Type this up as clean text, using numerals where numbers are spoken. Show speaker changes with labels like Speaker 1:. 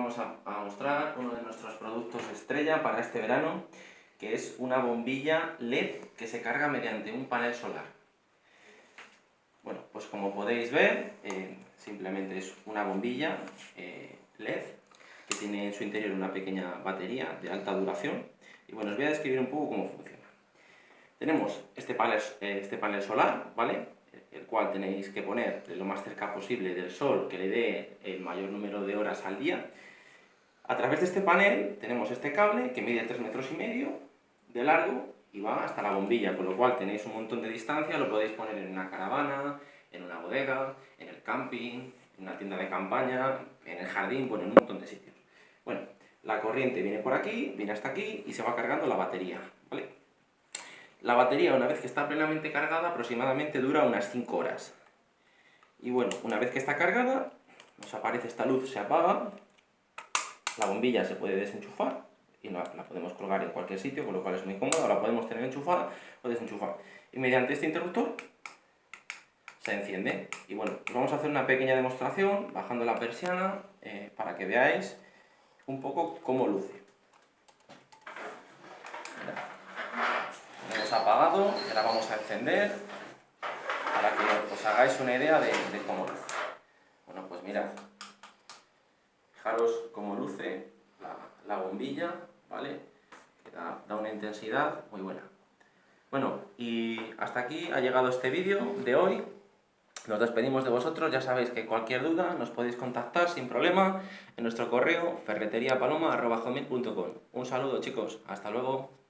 Speaker 1: vamos a mostrar uno de nuestros productos estrella para este verano, que es una bombilla LED que se carga mediante un panel solar. Bueno, pues como podéis ver, simplemente es una bombilla LED que tiene en su interior una pequeña batería de alta duración. Y bueno, os voy a describir un poco cómo funciona. Tenemos este panel solar, ¿vale? El cual tenéis que poner lo más cerca posible del sol, que le dé el mayor número de horas al día. A través de este panel tenemos este cable que mide 3,5 metros de largo y va hasta la bombilla, con lo cual tenéis un montón de distancia, lo podéis poner en una caravana, en una bodega, en el camping, en una tienda de campaña, en el jardín, bueno, en un montón de sitios. Bueno, la corriente viene por aquí, viene hasta aquí y se va cargando la batería, ¿vale? La batería, una vez que está plenamente cargada, aproximadamente dura unas 5 horas. Y bueno, una vez que está cargada, nos aparece esta luz, se apaga, la bombilla se puede desenchufar y la podemos colgar en cualquier sitio, con lo cual es muy cómodo, la podemos tener enchufada o desenchufar. Y mediante este interruptor se enciende. Y bueno, pues vamos a hacer una pequeña demostración bajando la persiana para que veáis un poco cómo luce. Hemos apagado, ahora vamos a encender para que os hagáis una idea de cómo luce. Bueno, pues mirad, fijaros cómo luce la bombilla, ¿vale? Que da una intensidad muy buena. Bueno, y hasta aquí ha llegado este vídeo de hoy. Nos despedimos de vosotros, ya sabéis que cualquier duda nos podéis contactar sin problema en nuestro correo ferreteriapaloma@gmail.com. Un saludo, chicos, hasta luego.